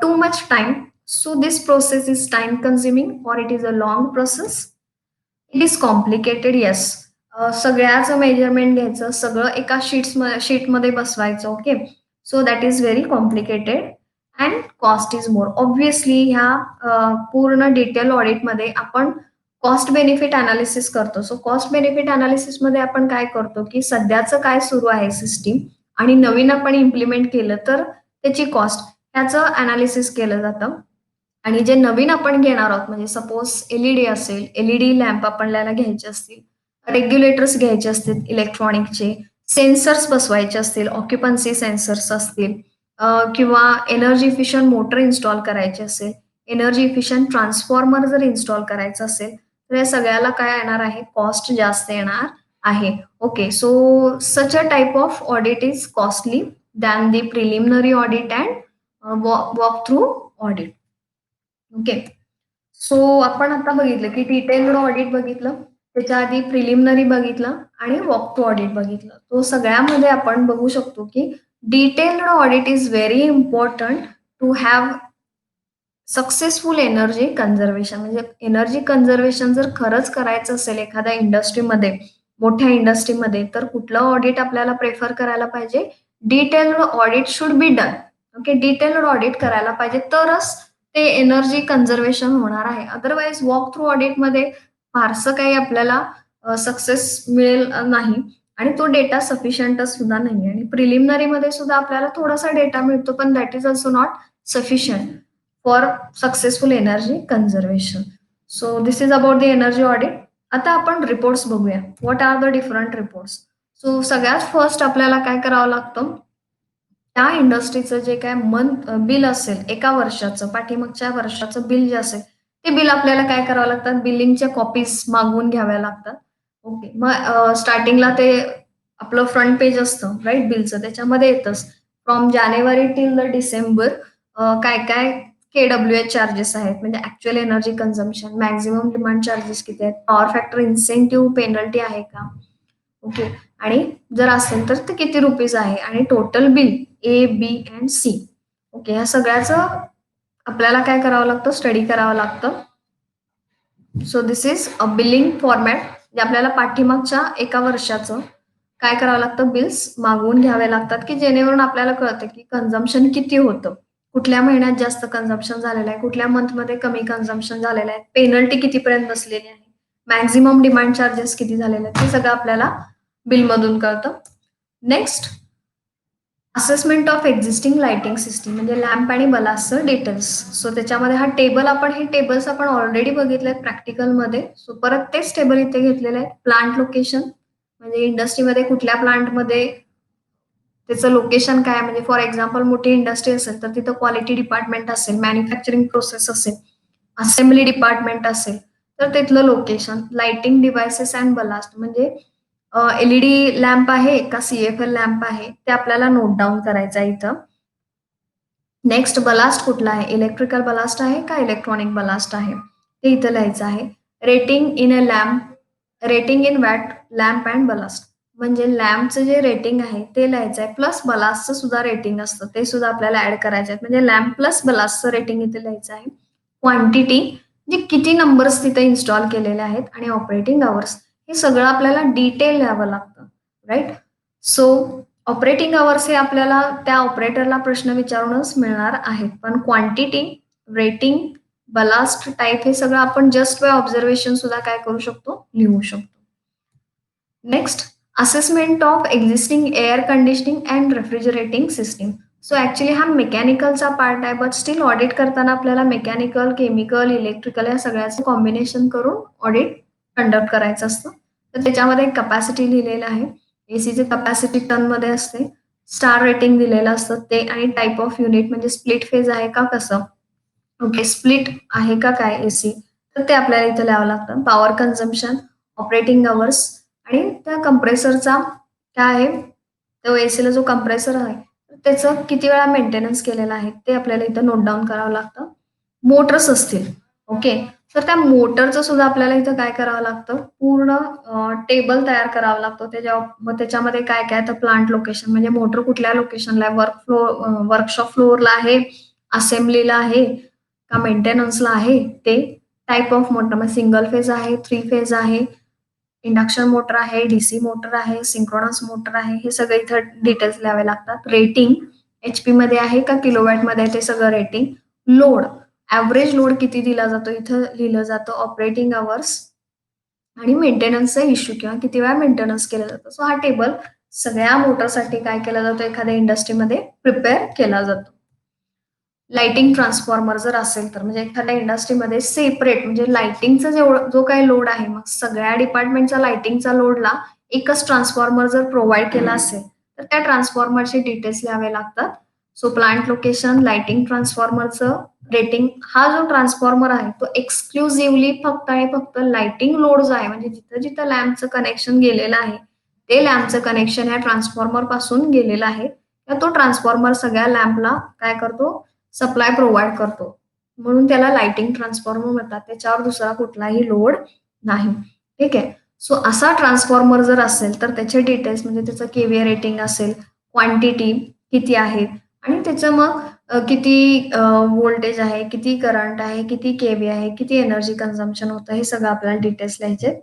too much time. So this process is time consuming or it is a long process. It is complicated, yes. सगळ्याचं measurement घ्यायचं, सगळं एका शीटमध्ये बसवायचं. Okay. So that is very complicated and cost is more. Obviously ह्या पूर्ण detail ऑडिटमध्ये आपण cost benefit analysis करतो. सो कॉस्ट बेनिफिट अनालिसिसमध्ये आपण काय करतो, की सध्याचं काय सुरू आहे सिस्टीम आणि नवीन आपण इम्प्लिमेंट केलं तर त्याची कॉस्ट ह्याचं अनालिसिस केलं जातं. आणि जे नवीन आपण घेणार आहोत म्हणजे सपोज एलईडी असेल, एलईडी लॅम्प आपल्याला घ्यायचे असतील, रेग्युलेटर्स घ्यायचे असतील इलेक्ट्रॉनिकचे, सेन्सर्स बसवायचे असतील, ऑक्युपन्सी सेन्सर्स असतील किंवा एनर्जी इफिशियंट मोटर इन्स्टॉल करायचे असेल, एनर्जी इफिशियंट ट्रान्सफॉर्मर जर इन्स्टॉल करायचं असेल, तर या सगळ्याला काय येणार आहे? कॉस्ट जास्त येणार आहे. Okay. So such a type of audit is costly than the preliminary audit and walk through audit. Okay. So आपण आता बघितलं की डिटेल्ड ऑडिट बघितलं, त्याच्या आधी प्रिलिमिनरी बघितलं आणि वॉक टू ऑडिट बघितलं. तो सगळ्यामध्ये आपण बघू शकतो की detailed audit is very important to have successful energy conservation. म्हणजे एनर्जी कन्झर्वेशन जर खरंच करायचं असेल एखाद्या इंडस्ट्रीमध्ये, मोठ्या इंडस्ट्रीमध्ये, तर कुठलं ऑडिट आपल्याला प्रेफर करायला पाहिजे? Detailed audit should be done. Okay. Detailed audit करायला पाहिजे तरच ते एनर्जी कन्झर्वेशन होणार आहे. अदरवाईज वॉक थ्रू ऑडिटमध्ये फारसं काही आपल्याला सक्सेस मिळेल नाही आणि तो डेटा सफिशियंट सुद्धा नाही. आणि प्रिलिमिनरीमध्ये सुद्धा आपल्याला थोडासा डेटा मिळतो, पण that is also not sufficient for successful energy conservation. So this is about the energy audit. आता आपण रिपोर्ट्स बघूया. What are the different reports? So सगळ्यात फर्स्ट आपल्याला काय करावं लागतं? त्या इंडस्ट्रीचं जे काय बिल असेल एका वर्षाचं, पाठीमागच्या वर्षाचं बिल जे असेल, ते बिल आपल्याला काय करावं लागतात? बिलिंगच्या कॉपीज मागवून घ्याव्या लागतात. ओके. मग स्टार्टिंगला ते आपलं फ्रंट पेज असतं राइट बिलचं, त्याच्यामध्ये येतच from January till the December काय-काय के-डब्ल्यू-एच चार्जेस आहेत, म्हणजे actual energy consumption, maximum demand charges किती आहेत, पॉवर फॅक्टर इन्सेंटिव्ह पेनल्टी आहे का? ओके. आणि जर असेल तर ते किती रुपीज आहे आणि total bill A, B and C. Okay. ह्या सगळ्याचं आपल्याला काय करावं लागतं? स्टडी करावं लागतं. So this is a billing format. जे आपल्याला पाठीमागच्या एका वर्षाचं काय करावं लागतं? बिल्स मागवून घ्यावे लागतात, की जेणेकरून आपल्याला कळतं की कन्झम्पशन किती होतं, कुठल्या महिन्यात जास्त कन्झम्पशन झालेलं आहे, कुठल्या मंथमध्ये कमी कन्झम्पशन झालेलं आहे, पेनल्टी कितीपर्यंत बसलेली आहे, मॅक्झिमम डिमांड चार्जेस किती झालेले आहेत, हे सगळं आपल्याला बिलमधून कळतं. Next, assessment of existing lighting system म्हणजे लॅम्प आणि बलासचं डिटेल्स. सो त्याच्यामध्ये हा टेबल हे टेबल्स आपण ऑलरेडी बघितले आहेत प्रॅक्टिकलमध्ये. सो परत तेच टेबल इथे घेतलेले आहेत. प्लांट लोकेशन म्हणजे इंडस्ट्रीमध्ये कुठल्या प्लांटमध्ये त्याचं लोकेशन काय म्हणजे फॉर एक्झाम्पल मोठी इंडस्ट्री असेल तर तिथं क्वालिटी डिपार्टमेंट असेल, मॅन्युफॅक्चरिंग प्रोसेस असेल, असेंब्ली डिपार्टमेंट असेल, तर तिथलं location. Lighting devices and blast म्हणजे एलईडी लॅम्प आहे का सीएफएल लॅम्प आहे ते आपल्याला नोट डाऊन करायचं आहे इथं. नेक्स्ट, बलास्ट कुठला आहे? इलेक्ट्रिकल बलास्ट आहे का इलेक्ट्रॉनिक बलास्ट आहे? ते इथं लिहायचं आहे. Rating in a lamp, rating in watt lamp and blast म्हणजे लॅम्पचं जे रेटिंग आहे ते लिहायचं आहे. प्लस बलास्टचं सुद्धा रेटिंग असतं, ते सुद्धा आपल्याला ऍड करायचं आहे. म्हणजे लॅम्प प्लस बलास्टचं रेटिंग इथे लिहायचं आहे. क्वांटिटी म्हणजे किती नंबर्स तिथे इन्स्टॉल केलेले आहेत आणि ऑपरेटिंग अवर्स हे सगळं आपल्याला डिटेल लिहावं लागतं. राइट. सो ऑपरेटिंग अवर्स हे आपल्याला त्या ऑपरेटरला प्रश्न विचारूनच मिळणार आहेत. पण क्वांटिटी, रेटिंग, बलास्ट टाइप हे सगळं आपण जस्ट बाय ऑब्झर्वेशन सुद्धा काय करू शकतो? लिहू शकतो. Next, assessment of existing air conditioning and refrigerating system. So actually हा मेकॅनिकलचा पार्ट आहे, बट स्टील ऑडिट करताना आपल्याला मेकॅनिकल, केमिकल, इलेक्ट्रिकल या सगळ्याचं कॉम्बिनेशन करून ऑडिट कंडक्ट करायचं असतं. तर त्याच्यामध्ये कपॅसिटी लिहिलेलं आहे. एसीची कपॅसिटी टनमध्ये असते. स्टार रेटिंग दिलेलं असतं ते आणि टाइप ऑफ युनिट म्हणजे स्प्लिट फेज आहे का कसं? ओके, स्प्लिट आहे का काय एसी? तर ते आपल्याला इथं लिहावं लागतं. पॉवर कन्झम्पशन, ऑपरेटिंग अवर्स आणि त्या कंप्रेसरचा काय आहे, तो एसीला जो कंप्रेसर आहे, त्याचं किती वेळा मेंटेनन्स केलेलं आहे, ते आपल्याला इथं नोट डाउन करावं लागतं. मोटर्स असतील, ओके. तर त्या मोटरचं सुद्धा आपल्याला इथं काय करावं लागतं, पूर्ण टेबल तयार करावा लागतो. मग त्याच्यामध्ये काय-काय तर प्लांट लोकेशन म्हणजे मोटर कुठल्या लोकेशनला आहे, वर्कशॉप फ्लोअरला आहे, असेंब्लीला आहे का मेंटेनन्सला आहे ते. टाइप ऑफ मोटर मग सिंगल फेज आहे, 3 फेज आहे, इंडक्शन मोटर आहे, डीसी मोटर आहे, सिंक्रोनस मोटर आहे. हे सगळे इथं डिटेल्स लिहावे लागतात. रेटिंग एचपीमध्ये आहे का किलोवॅटमध्ये आहे ते सगळं रेटिंग. लोड, एव्हरेज लोड किती दिला जातो इथं लिहिलं जातं. ऑपरेटिंग अवर्स आणि मेंटेनन्सचा इश्यू किंवा किती वेळा मेंटेनन्स केलं जातं. सो हा टेबल सगळ्या मोटरसाठी काय केला जातो एखाद्या इंडस्ट्रीमध्ये प्रिपेअर केला जातो. लाइटिंग ट्रान्सफॉर्मर जर असेल तर म्हणजे एखाद्या इंडस्ट्रीमध्ये सेपरेट म्हणजे लाइटिंगचा जो काही लोड आहे, मग सगळ्या डिपार्टमेंटच्या लाइटिंगचा लोडला एकच ट्रान्सफॉर्मर जर प्रोव्हाईड केला असेल, तर त्या ट्रान्सफॉर्मरचे डिटेल्स लिहावे लागतात. सो प्लांट लोकेशन, लाइटिंग ट्रान्सफॉर्मरचं रेटिंग. हा जो ट्रान्सफॉर्मर आहे, तो एक्सक्लुझिव्हली फक्त आणि फक्त लाइटिंग लोड जो आहे, म्हणजे जिथं-जिथं लॅम्पचं कनेक्शन गेलेलं आहे, ते लॅम्पचं कनेक्शन या ट्रान्सफॉर्मरपासून गेलेलं आहे. तर तो ट्रान्सफॉर्मर सगळ्या लॅम्पला काय करतो सप्लाय प्रोव्हाईड करतो. म्हणून त्याला लाइटिंग ट्रान्सफॉर्मर म्हणतात. त्याच्यावर दुसरा कुठलाही लोड नाही. ठीक आहे. सो असा ट्रान्सफॉर्मर जर असेल, तर त्याचे डिटेल्स म्हणजे त्याचं केव्हीए रेटिंग असेल, क्वांटिटी किती आहेत आणि त्याचं मग किती व्होल्टेज आहे, किती करंट आहे, किती केव्ही आहे, किती एनर्जी कन्झम्पशन होतं, हे सगळं आपल्याला डिटेल्स लिहायचे.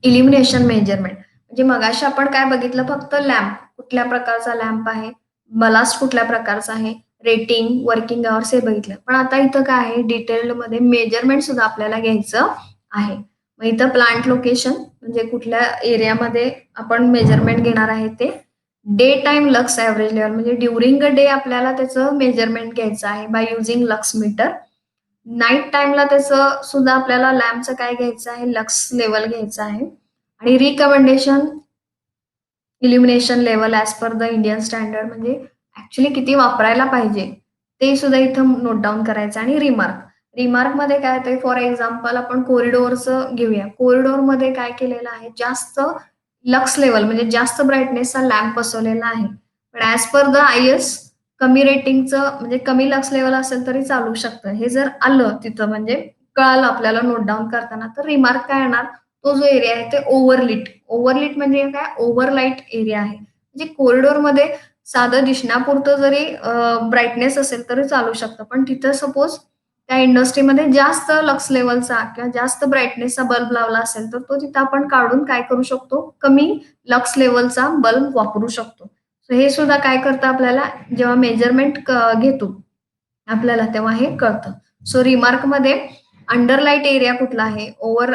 इल्युमिनेशन मेजरमेंट म्हणजे मगाशी आपण काय बघितलं फक्त लॅम्प, कुठल्या प्रकारचा लॅम्प आहे, बलास्ट कुठल्या प्रकारचा आहे, रेटिंग, वर्किंग अवर्स हे बघितलं. पण आता इथं काय आहे डिटेलमध्ये मेजरमेंट सुद्धा आपल्याला घ्यायचं आहे. मग इथं प्लांट लोकेशन म्हणजे कुठल्या एरियामध्ये आपण मेजरमेंट घेणार आहे ते. Day time lux average level म्हणजे ड्युरिंग अ डे आपल्याला त्याचं मेजरमेंट घ्यायचं आहे by using lux meter. Night टाईमला त्याचं सुद्धा आपल्याला लॅम्पचं काय घ्यायचं आहे, लक्स लेवल घ्यायचं आहे आणि recommendation illumination level as per the Indian standard म्हणजे ॲक्चुअली किती वापरायला पाहिजे, ते सुद्धा इथं नोट डाउन करायचं आणि रिमार्क. रिमार्कमध्ये काय होतंय, फॉर एक्झाम्पल आपण कॉरिडॉरचं घेऊया. कॉरिडॉरमध्ये काय केलेलं आहे, जास्त लक्स लेवल म्हणजे जास्त ब्राईटनेसचा लॅम्प बसवलेला आहे. पण ॲज पर द आय-एस कमी रेटिंगचं म्हणजे कमी लक्स लेवल असेल तरी चालू शकतं. हे जर आलं तिथं म्हणजे कळालं आपल्याला नोट डाउन करताना, तर रिमार्क काय येणार, तो जो एरिया आहे ते ओव्हरलिट. ओव्हरलिट म्हणजे काय? ओव्हरलाईट एरिया आहे. म्हणजे कॉरिडॉरमध्ये साधं दिसण्यापुरतं जरी ब्राईटनेस असेल तरी चालू शकतं. पण तिथं सपोज त्या इंडस्ट्रीमध्ये जास्त लक्स लेव्हलचा किंवा जास्त ब्राईटनेसचा बल्ब लावला असेल, तर तो तिथं आपण काढून काय करू शकतो, कमी लक्स लेव्हलचा बल्ब वापरू शकतो. सो हे सुद्धा काय करतं आपल्याला जेव्हा मेजरमेंट घेतो आपल्याला तेव्हा हे कळतं. सो रिमार्कमध्ये अंडरलाईट एरिया कुठला आहे,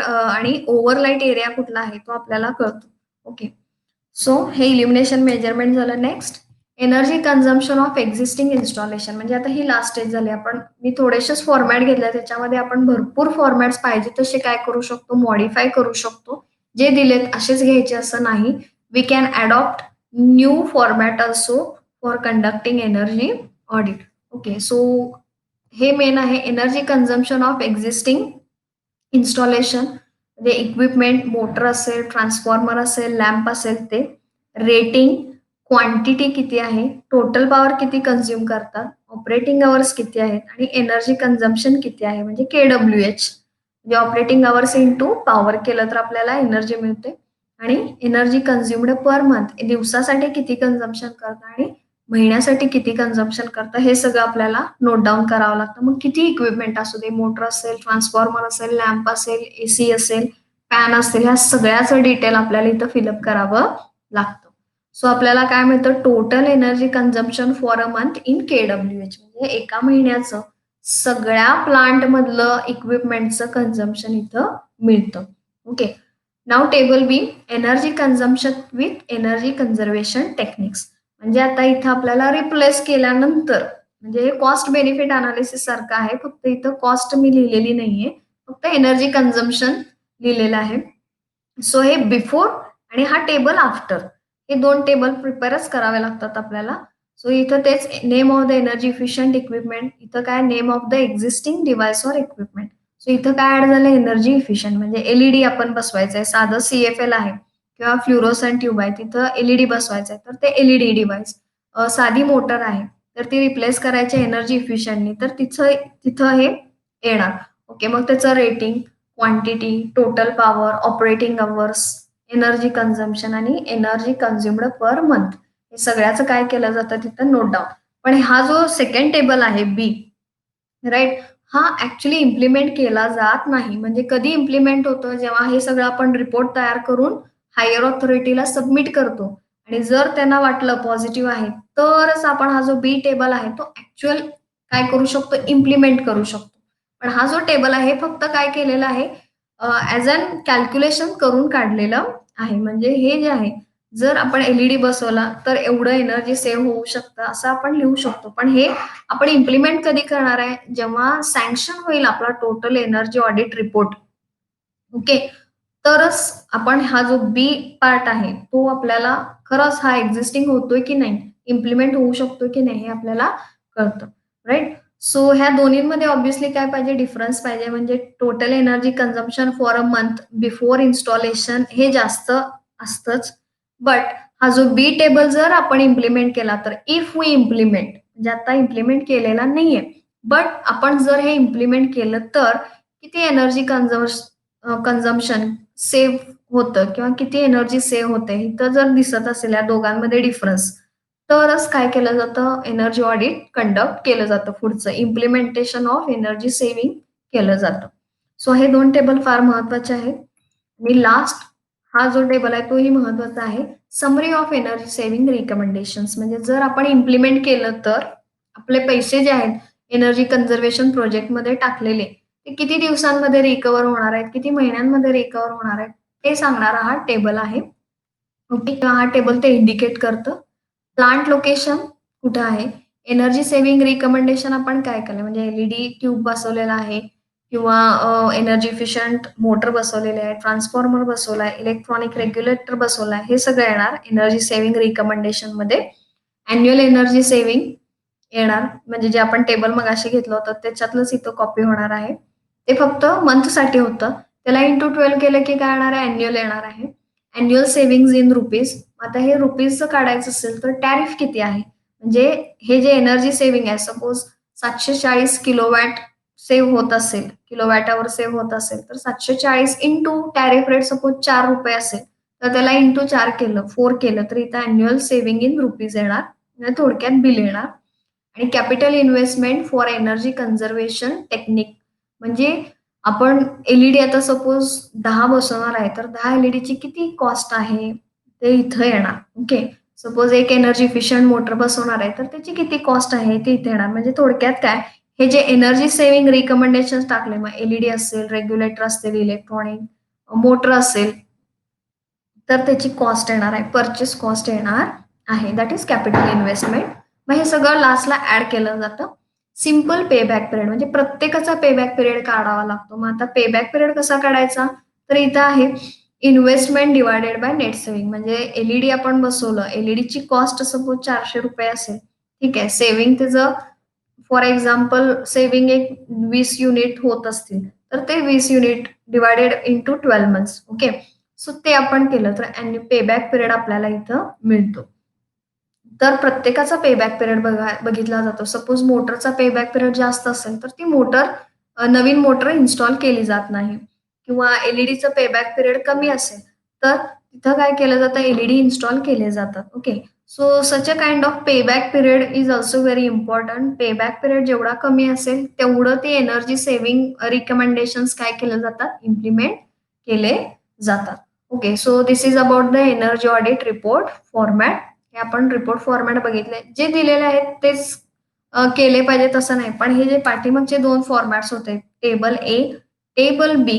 आणि ओव्हरलाईट एरिया कुठला आहे तो आपल्याला कळतो. ओके. सो हे इल्युमिनेशन मेजरमेंट झालं. Next energy consumption of existing installation म्हणजे आता ही लास्ट स्टेज झाली. मी थोडेसेच फॉर्मॅट घेतले त्याच्यामध्ये आपण भरपूर फॉर्मॅट्स पाहिजे तसे काय करू शकतो, मॉडिफाय करू शकतो. जे दिलेत असेच घ्यायचे असं नाही. We can adopt new format also for conducting energy audit. Okay. So हे मेन आहे energy consumption of existing installation म्हणजे इक्विपमेंट, मोटर असेल, ट्रान्सफॉर्मर असेल, लॅम्प असेल ते. रेटिंग, क्वांटिटी किती आहे, टोटल पॉवर किती कन्झ्युम करतात, ऑपरेटिंग अवर्स किती आहेत आणि एनर्जी कन्झम्पशन किती आहे म्हणजे केडब्ल्यूएच. म्हणजे ऑपरेटिंग अवर्स इंटू पॉवर केलं तर आपल्याला एनर्जी मिळते आणि एनर्जी कन्झ्युम्ड पर मंथ दिवसासाठी किती कन्झम्पशन करतं आणि महिन्यासाठी किती कन्झम्पशन करतं हे सगळं आपल्याला नोट डाउन करावं लागतं. मग किती इक्विपमेंट असू दे, मोटर असेल, ट्रान्सफॉर्मर असेल, लॅम्प असेल, एसी असेल, फॅन असतील, ह्या सगळ्याचं डिटेल आपल्याला इथं फिलअप करावं लागतं. सो आपल्याला काय मिळतं, total energy consumption for a month in केडब्ल्यूएच म्हणजे एका महिन्याचं सगळ्या प्लांट मधलं इक्विपमेंटचं कन्झम्पशन इथं मिळतं. Okay. Now table B energy consumption with energy conservation techniques म्हणजे आता इथं आपल्याला रिप्लेस केल्यानंतर म्हणजे हे कॉस्ट बेनिफिट अनालिसिस सारखं आहे. फक्त इथं कॉस्ट मी लिहिलेली नाहीये. फक्त एनर्जी कन्झम्पशन लिहिलेलं आहे. सो हे बिफोर आणि हा टेबल आफ्टर. हे 2 टेबल प्रिपेअरच करावे लागतात आपल्याला. सो इथं तेच name of the energy efficient equipment, इथं काय name of the existing device or equipment. So इथं काय ॲड झालं एनर्जी इफिशियंट म्हणजे एल आपण बसवायचं आहे. साधं सी-एफ-एल आहे किंवा फ्लुरोसंट ट्यूब आहे, तिथं एल बसवायचं आहे, तर ते एल डिव्हाइस. साधी मोटर आहे, तर ती रिप्लेस करायची एनर्जी इफिशियंटनी, तर तिथं हे येणार. ओके, मग त्याचं rating, quantity, total power, operating hours, energy consumption आणि एनर्जी कन्झ्युम्ड पर मंथ हे सगळ्याचं काय केलं जातं तिथं नोट डाऊन. पण हा जो सेकंड टेबल आहे बी, राइट, हा ऍक्च्युली इम्प्लिमेंट केला जात नाही. म्हणजे कधी इम्प्लिमेंट होतं जेव्हा हे सगळं आपण रिपोर्ट तयार करून हायर ऑथॉरिटीला सबमिट करतो आणि जर त्यांना वाटलं पॉझिटिव्ह आहे तरच आपण हा जो बी टेबल आहे तो ऍक्च्युअल काय करू शकतो इम्प्लिमेंट करू शकतो. पण हा जो टेबल आहे फक्त काय केलेला आहे ॲज अन कॅल्क्युलेशन करून काढलेलं आहे. म्हणजे हे जे आहे जर आपण एल बसवला तर एवढं एनर्जी सेव्ह होऊ शकतं असं आपण लिहू शकतो. पण हे आपण इम्प्लिमेंट कधी करणार आहे जेव्हा सँक्शन होईल आपला total energy audit report. Okay, तरच आपण हा जो बी पार्ट आहे तो आपल्याला खरंच हा एक्झिस्टिंग होतोय की नाही, इम्प्लिमेंट होऊ शकतो की नाही हे आपल्याला कळतं. राईट. सो ह्या दोन्हीमध्ये ऑब्व्हियसली काय पाहिजे डिफरन्स पाहिजे. म्हणजे total energy consumption for a month before installation हे जास्त असतंच. बट हा जो बी टेबल जर आपण इम्प्लिमेंट केला तर इफ वी इम्प्लिमेंट म्हणजे आता इम्प्लिमेंट केलेला नाहीये, बट आपण जर हे इम्प्लिमेंट केलं तर किती एनर्जी कन्झम्पशन सेव्ह होतं किंवा किती एनर्जी सेव्ह होते इथं जर दिसत असेल या दोघांमध्ये डिफरन्स, तरच काय केलं जातं एनर्जी ऑडिट कंडक्ट केलं जातं. पुढचं इम्प्लिमेंटेशन ऑफ एनर्जी सेव्हिंग केलं जातं. सो हे 2 टेबल फार महत्वाचे आहेत. आणि लास्ट हा जो टेबल आहे तोही महत्वाचा आहे. Summary of energy saving recommendations म्हणजे जर आपण इम्प्लिमेंट केलं तर आपले पैसे जे आहेत एनर्जी कन्झर्वेशन प्रोजेक्टमध्ये टाकलेले ते किती दिवसांमध्ये रिकव्हर होणार आहेत, किती महिन्यांमध्ये रिकव्हर होणार आहेत, ते सांगणारा हा टेबल आहे. ओके, हा टेबल ते इंडिकेट करतं. प्लांट लोकेशन कुठं आहे, एनर्जी सेव्हिंग रिकमेंडेशन आपण काय केलं म्हणजे एल ट्यूब बसवलेला आहे किंवा एनर्जी इफिशियंट मोटर बसवलेले आहे, ट्रान्सफॉर्मर बसवला आहे, इलेक्ट्रॉनिक रेग्युलेटर बसवला आहे, हे सगळं येणार एनर्जी सेव्हिंग रिकमेंडेशनमध्ये. अॅन्युअल एनर्जी सेव्हिंग येणार म्हणजे जे आपण टेबल मगाशी घेतलं होतं त्याच्यातलंच इथं कॉपी होणार आहे. ते फक्त मंथसाठी होतं. त्याला इंटू 12 केलं की काय येणार आहे अॅन्युअल येणार आहे. Annual savings in rupees. आता हे रुपीजचं काढायचं असेल तर टॅरिफ किती आहे? म्हणजे हे जे एनर्जी सेव्हिंग आहे सपोज 740 किलोवॅट सेव्ह होत असेल, किलोवॅट अवर सेव्ह होत असेल तर 740 इंटू टॅरिफ रेट सपोज ₹4 असेल, तर त्याला इंटू 4 केलं, 4 केलं तर इथं अॅन्युअल सेव्हिंग इन रुपीज येणार. म्हणजे थोडक्यात बिल येणार. आणि capital investment for energy conservation technique म्हणजे आपण एल आता सपोज 10 बसवणार आहे, तर 10 एल किती कॉस्ट आहे ते इथं येणार. ओके. सपोज एक एनर्जी इफिशियंट मोटर बसवणार आहे, तर त्याची किती कॉस्ट आहे ते इथे येणार. म्हणजे थोडक्यात काय हे जे एनर्जी सेव्हिंग रिकमेंडेशन टाकले मग एल असेल, रेग्युलेटर असतील, इलेक्ट्रॉनिक मोटर असेल, तर त्याची कॉस्ट येणार आहे, पर्चेस कॉस्ट येणार आहे. That is capital investment. मग हे सगळं लास्टला ॲड केलं जातं. सिंपल पेबॅक पिरियड म्हणजे प्रत्येकाचा पेबॅक पिरियड काढावा लागतो. मग आता पेबॅक पिरियड कसा काढायचा? तर इथं आहे investment divided by net saving म्हणजे आपण बसवलं, ची कॉस्ट सपोज ₹400 असेल. ठीक आहे. सेव्हिंग त्याचं फॉर एक्झाम्पल सेव्हिंग एक 20 युनिट होत असतील, तर ते 20 unit divided into 12 months. Okay. So ते आपण केलं तर पेबॅक पिरियड आपल्याला इथं मिळतो. तर प्रत्येकाचा पेबॅक पिरियड बघितला जातो. सपोज मोटरचा पेबॅक पिरियड जास्त असेल, तर ती नवीन मोटर इन्स्टॉल केली जात नाही किंवा एल-ईडीचं पेबॅक पिरियड कमी असेल, तर तिथं काय केलं जातं, एल इन्स्टॉल केले जातात. Okay. So such a kind of payback period is also very important. Payback period जेवढा कमी असेल, तेवढं ते एनर्जी सेव्हिंग रिकमेंडेशन्स काय केले जातात, इम्प्लिमेंट केले जातात. Okay. So this is about the energy audit report format. हे आपण रिपोर्ट फॉर्मॅट बघितले. जे दिलेले आहेत तेच केले पाहिजे तसं नाही. पण हे जे पाठीमागचे 2 फॉर्मॅट्स होते, टेबल ए, टेबल बी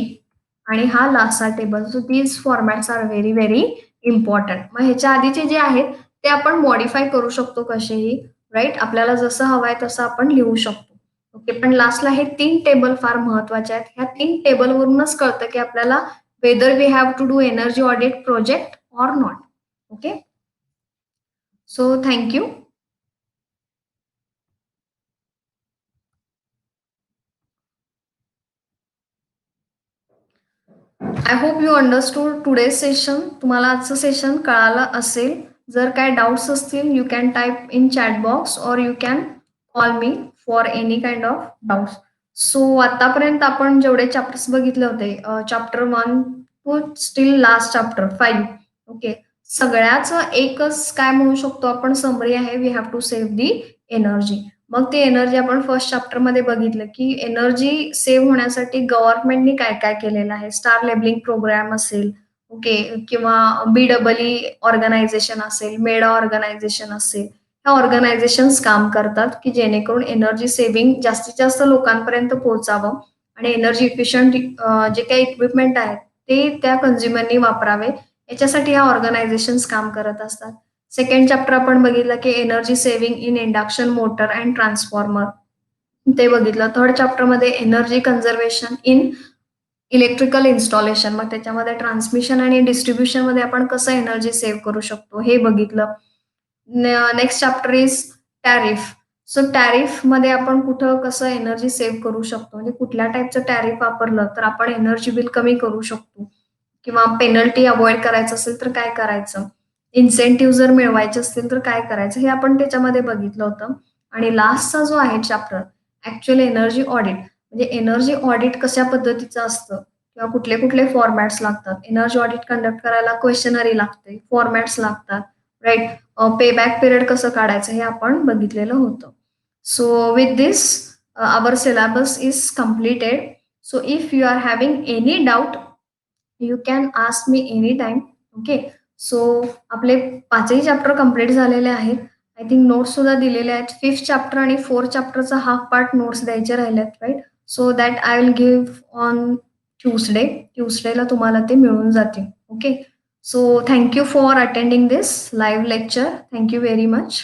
आणि हा लास्टचा table. So these formats are very, very important. मग ह्याच्या आधीचे जे आहेत ते आपण मॉडिफाय करू शकतो कसेही, राइट? आपल्याला जसं हवं आहे तसं आपण लिहू शकतो. ओके. पण लास्टला हे 3 टेबल फार महत्वाचे आहेत. ह्या 3 टेबलवरूनच कळतं की आपल्याला whether we have to do energy audit project or not. Okay. So thank you. I hope you understood today session. तुम्हाला आजचं सेशन कळालं असेल. जर काय डाउट्स असतील you can type in chat box और you can call me for any kind of doubts. So आतापर्यंत आपण जेवढे चॅप्टर्स बघितले होते chapter 1 to still last chapter 5. Okay. सगळ्याचं एकच काय म्हणू शकतो आपण समरी आहे we have to save the energy. मग ते एनर्जी आपण फर्स्ट चॅप्टरमध्ये बघितलं, की एनर्जी सेव्ह होण्यासाठी गव्हर्नमेंटनी काय-काय केलेलं आहे. स्टार लेबलिंग प्रोग्राम असेल, ओके किंवा BEE ऑर्गनायझेशन असेल, मेडा ऑर्गनायझेशन असेल. ह्या ऑर्गनायझेशन्स काम करतात, की जेणेकरून एनर्जी सेव्हिंग जास्तीत जास्त लोकांपर्यंत पोहोचावं आणि एनर्जी इफिशियंट जे काही इक्विपमेंट आहेत, ते त्या कन्झ्युमरनी वापरावे. याच्यासाठी ह्या ऑर्गनायझेशन्स काम करत असतात. सेकंड चॅप्टर आपण बघितलं की energy saving in induction motor and transformer ते बघितलं. थर्ड चॅप्टरमध्ये energy conservation in electrical installation मग त्याच्यामध्ये ट्रान्समिशन आणि डिस्ट्रीब्युशनमध्ये आपण कसं एनर्जी सेव्ह करू शकतो हे बघितलं. Next chapter is tariff. So टॅरिफमध्ये आपण कुठं कसं एनर्जी सेव्ह करू शकतो म्हणजे कुठल्या टाईपचं टॅरिफ वापरलं तर आपण एनर्जी बिल कमी करू शकतो किंवा पेनल्टी अव्हॉइड करायचं असेल तर काय करायचं? इन्सेंटिव्ह जर मिळवायचे असतील तर काय करायचं? हे आपण त्याच्यामध्ये बघितलं होतं. आणि लास्टचा जो आहे चॅप्टर ॲक्चुअल एनर्जी ऑडिट म्हणजे एनर्जी ऑडिट कशा पद्धतीचं असतं किंवा कुठले-कुठले फॉर्मॅट्स लागतात. एनर्जी ऑडिट कंडक्ट करायला क्वेशनरी लागते, फॉर्मॅट्स लागतात, राइट? पेबॅक पिरियड कसं काढायचं हे आपण बघितलेलं होतं. So with this our syllabus is completed. So if you are having any doubt you can ask me any time. Okay. So आपले 5ही चॅप्टर कंप्लीट झालेले आहेत. आय थिंक नोट्स सुद्धा दिलेले आहेत. 5th चॅप्टर आणि 4th चॅप्टरचा हाल्फ पार्ट नोट्स द्यायचे राहिलेत, right? So that I will give on Tuesday. ट्यूसडेला तुम्हाला ते मिळून जातील. Okay. So thank you for attending this live lecture. Thank you very much.